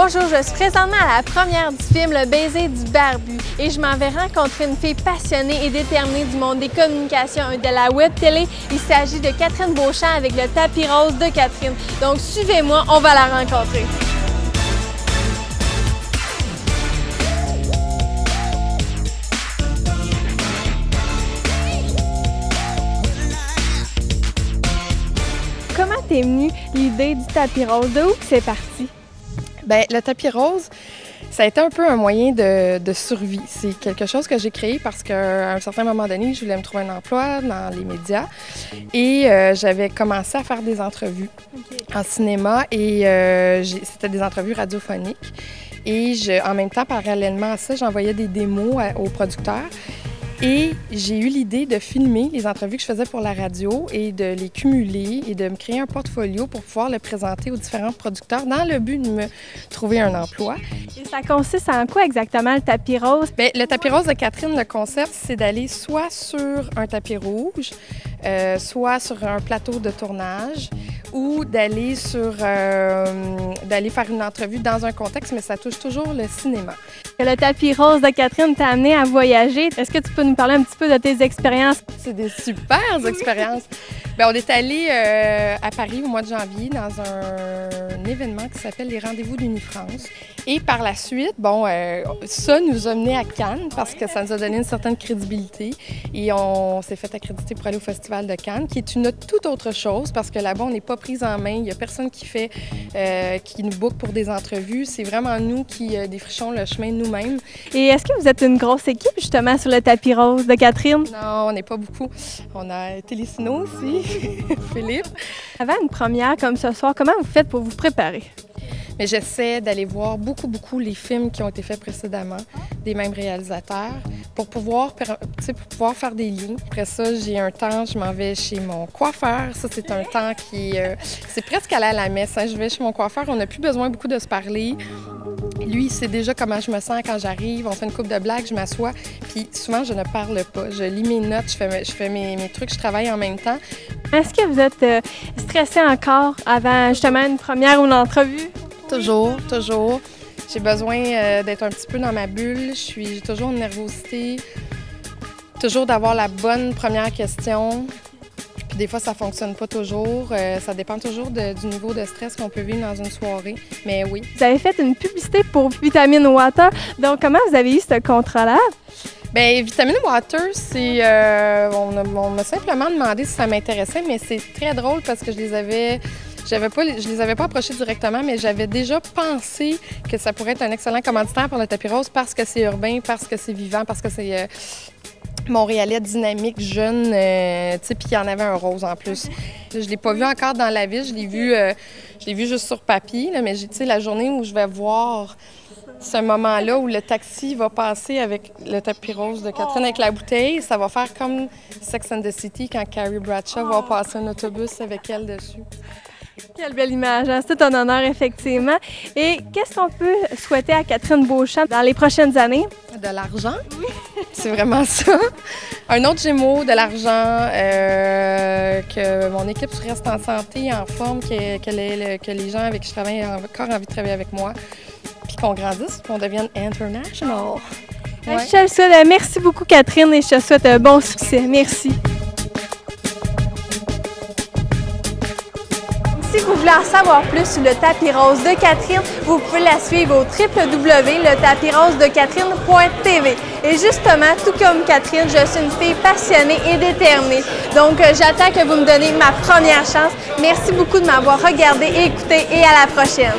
Bonjour, je suis présentement à la première du film Le baiser du barbu et je m'en vais rencontrer une fille passionnée et déterminée du monde des communications et de la web télé. Il s'agit de Catherine Beauchamp avec le tapis rose de Catherine. Donc suivez-moi, on va la rencontrer. Comment t'es venue l'idée du tapis rose? De où que c'est parti? Bien, le tapis rose, ça a été un peu un moyen de survie. C'est quelque chose que j'ai créé parce qu'à un certain moment donné, je voulais me trouver un emploi dans les médias et j'avais commencé à faire des entrevues en cinéma et c'était des entrevues radiophoniques. Et en même temps, parallèlement à ça, j'envoyais des démos aux producteurs. Et j'ai eu l'idée de filmer les entrevues que je faisais pour la radio et de les cumuler et de me créer un portfolio pour pouvoir le présenter aux différents producteurs dans le but de me trouver un emploi. Et ça consiste en quoi exactement le tapis rose? Bien, le tapis rose de Catherine, le concept, c'est d'aller soit sur un tapis rouge, soit sur un plateau de tournage ou d'aller faire une entrevue dans un contexte, mais ça touche toujours le cinéma. Le tapis rose de Catherine t'a amené à voyager. Est-ce que tu peux nous parler un petit peu de tes expériences? C'est des super expériences. Bien, on est allé à Paris au mois de janvier dans un événement qui s'appelle les Rendez-vous d'Unifrance. Et par la suite, ça nous a menés à Cannes parce que ça nous a donné une certaine crédibilité. Et on s'est fait accréditer pour aller au Festival de Cannes, qui est une toute autre chose parce que là-bas, on n'est pas prise en main. Il n'y a personne qui nous book pour des entrevues. C'est vraiment nous qui défrichons le chemin nous-mêmes. Et est-ce que vous êtes une grosse équipe justement sur le tapis rose de Catherine? Non, on n'est pas beaucoup. On a Télésino aussi, Philippe. Avant une première comme ce soir, comment vous faites pour vous préparer? Mais j'essaie d'aller voir beaucoup les films qui ont été faits précédemment, des mêmes réalisateurs, pour pouvoir faire des liens. Après ça, j'ai un temps, je m'en vais chez mon coiffeur. Ça, c'est un temps c'est presque aller à la messe. Hein. Je vais chez mon coiffeur, on n'a plus besoin beaucoup de se parler. Lui, il sait déjà comment je me sens quand j'arrive. On fait une couple de blagues, je m'assois. Puis souvent, je ne parle pas. Je lis mes notes, je fais mes trucs, je travaille en même temps. Est-ce que vous êtes stressé encore avant justement une première ou une entrevue? Toujours. J'ai besoin d'être un petit peu dans ma bulle. J'ai toujours une nervosité. Toujours d'avoir la bonne première question. Puis des fois, ça fonctionne pas toujours. Ça dépend toujours du niveau de stress qu'on peut vivre dans une soirée. Mais oui. Vous avez fait une publicité pour Vitamine Water. Donc, comment vous avez eu ce contrat-là? Bien, Vitamine Water, c'est... on m'a simplement demandé si ça m'intéressait, mais c'est très drôle parce que je les avais pas approchés directement, mais j'avais déjà pensé que ça pourrait être un excellent commanditaire pour le tapis rose parce que c'est urbain, parce que c'est vivant, parce que c'est montréalais, dynamique, jeune, tu sais, puis il y en avait un rose en plus. Je l'ai pas vu encore dans la ville, je l'ai vu juste sur papier, là, mais tu sais, la journée où je vais voir ce moment-là où le taxi va passer avec le tapis rose de Catherine avec la bouteille, ça va faire comme Sex and the City quand Carrie Bradshaw va passer un autobus avec elle dessus. Quelle belle image, hein? C'est tout un honneur, effectivement. Et qu'est-ce qu'on peut souhaiter à Catherine Beauchamp dans les prochaines années? De l'argent. Oui. C'est vraiment ça. Un autre Gémeaux, de l'argent, que mon équipe reste en santé, en forme, que les gens avec qui je travaille aient encore envie de travailler avec moi, puis qu'on grandisse, qu'on devienne international. Ouais. Je te le souhaite. Merci beaucoup, Catherine, et je te souhaite un bon succès. Merci. Si vous voulez en savoir plus sur le tapis rose de Catherine, vous pouvez la suivre au www.letapisrosedeCatherine.tv. Et justement, tout comme Catherine, je suis une fille passionnée et déterminée. Donc, j'attends que vous me donniez ma première chance. Merci beaucoup de m'avoir regardé et écouté et à la prochaine.